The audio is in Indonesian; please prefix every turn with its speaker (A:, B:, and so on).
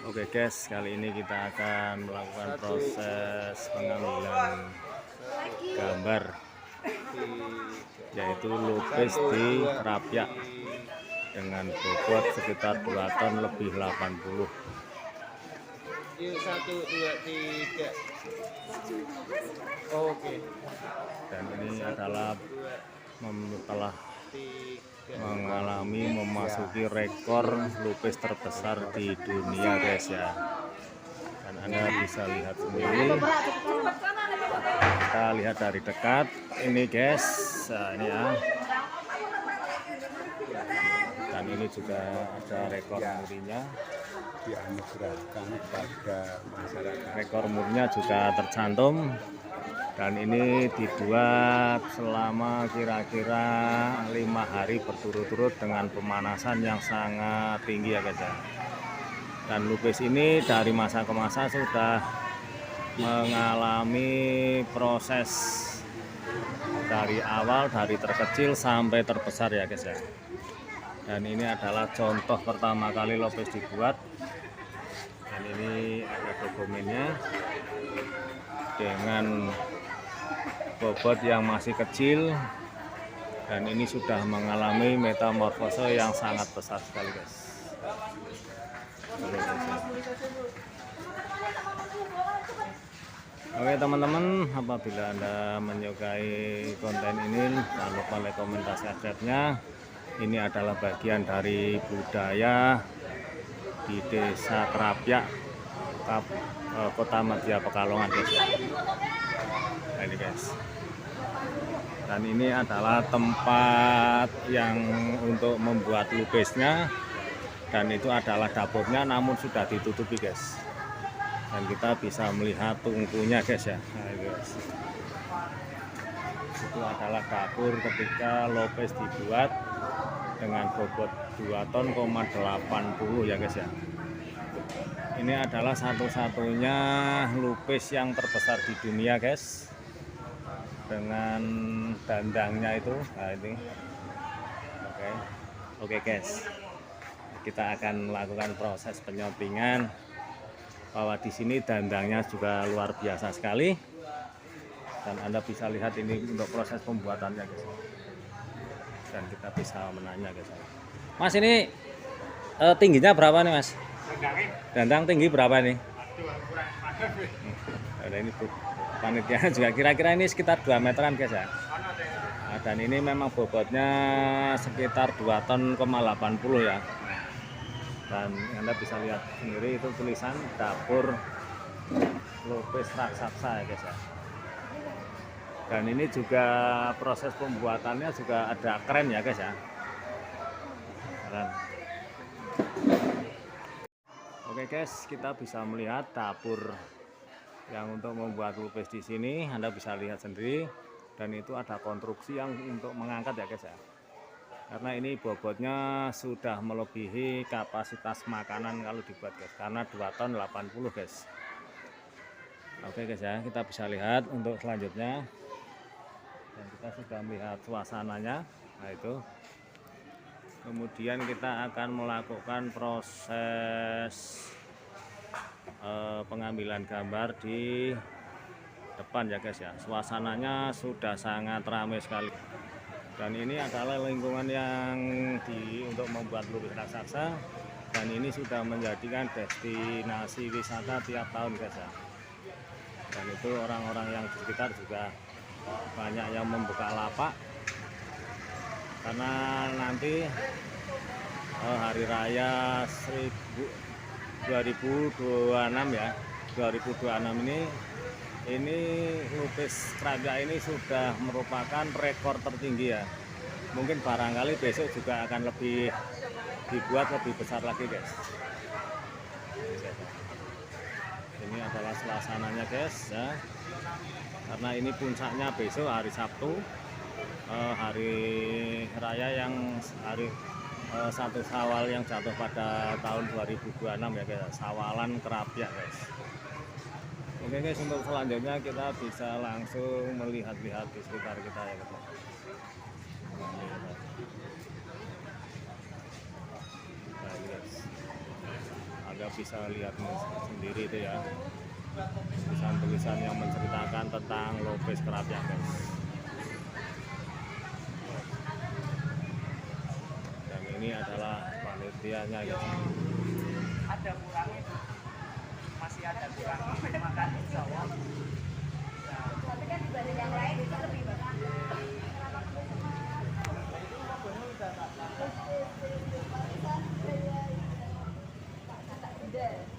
A: Oke guys, kali ini kita akan melakukan proses pengambilan gambar yaitu lukis di Krapyak dengan bobot sekitar 2 ton lebih 80.
B: Yuk 1, 2, 3. Oke.
A: Dan ini adalah telah mengalami memasuki rekor lukis terbesar di dunia guys ya. Dan Anda bisa lihat sendiri, kita lihat dari dekat ini guys. Nah, ini ya, dan ini juga ada rekor murinya,
C: dianugerahkan pada masyarakat.
A: rekor murnya juga tercantum. Dan ini dibuat selama kira-kira 5 hari berturut-turut dengan pemanasan yang sangat tinggi ya guys ya. Dan lukis ini dari masa ke masa sudah mengalami proses dari awal, dari terkecil sampai terbesar ya guys ya. Dan ini adalah contoh pertama kali lukis dibuat. Dan ini ada dokumennya dengan bobot yang masih kecil, dan ini sudah mengalami metamorfose yang sangat besar sekali guys. Oke teman-teman, apabila Anda menyukai konten ini, jangan lupa like, komen, dan subscribe-nya. Ini adalah bagian dari budaya di Desa Krapyak, Kota Madya Pekalongan guys. Nah, ini guys. Dan ini adalah tempat yang untuk membuat lukisnya, dan itu adalah dapurnya namun sudah ditutupi guys. Dan kita bisa melihat tungkunya guys ya. Nah, guys. Itu adalah dapur ketika lukis dibuat dengan bobot 2 ton, 80 ya guys ya. Ini adalah satu-satunya lukis yang terbesar di dunia guys, dengan dandangnya itu. Nah ini oke guys, kita akan melakukan proses penyottingan, bahwa di sini dandangnya juga luar biasa sekali. Dan Anda bisa lihat ini untuk proses pembuatannya guys. Dan kita bisa menanya guys, Mas ini tingginya berapa nih Mas? Dandang tinggi berapa nih? Ada ini panitia juga kira-kira ini sekitar 2 meteran guys ya. Nah, dan ini memang bobotnya sekitar 2 ton, 80 ya. Dan Anda bisa lihat sendiri itu tulisan dapur lukis raksasa ya guys ya. Dan ini juga proses pembuatannya juga ada keren ya guys ya. Keren. Oke guys, kita bisa melihat dapur yang untuk membuat lukis di sini. Anda bisa lihat sendiri, dan itu ada konstruksi yang untuk mengangkat ya guys ya. Karena ini bobotnya sudah melebihi kapasitas makanan kalau dibuat guys, karena 2 ton 80 guys. Oke guys ya, kita bisa lihat untuk selanjutnya. Dan kita sudah melihat suasananya. Nah itu. Kemudian kita akan melakukan proses pengambilan gambar di depan ya guys ya. Suasananya sudah sangat ramai sekali. Dan ini adalah lingkungan yang untuk membuat lukis raksasa, dan ini sudah menjadikan destinasi wisata tiap tahun guys ya. Dan itu orang-orang yang di sekitar juga banyak yang membuka lapak, karena nanti hari raya 2026 ya, 2026 ini lukis Krapyak ini sudah merupakan rekor tertinggi ya. Mungkin barangkali besok juga akan lebih dibuat lebih besar lagi guys. Ini adalah suasananya guys ya. Karena ini puncaknya besok hari Sabtu, hari raya yang hari 1 Syawal yang jatuh pada tahun 2026 ya guys. Sawalan Krapyak guys. Oke guys, untuk selanjutnya kita bisa langsung melihat-lihat di sekitar kita ya guys. Nah, ini guys. Anda bisa lihat sendiri itu ya, tulisan-tulisan yang menceritakan tentang Lopez Kerapia guys. Dan ini adalah panitianya ya.
B: Ada kurangnya, masih ada kurangnya, makan insya Allah.
D: Tapi kan dibanding yang lain itu lebih bagus. Udah.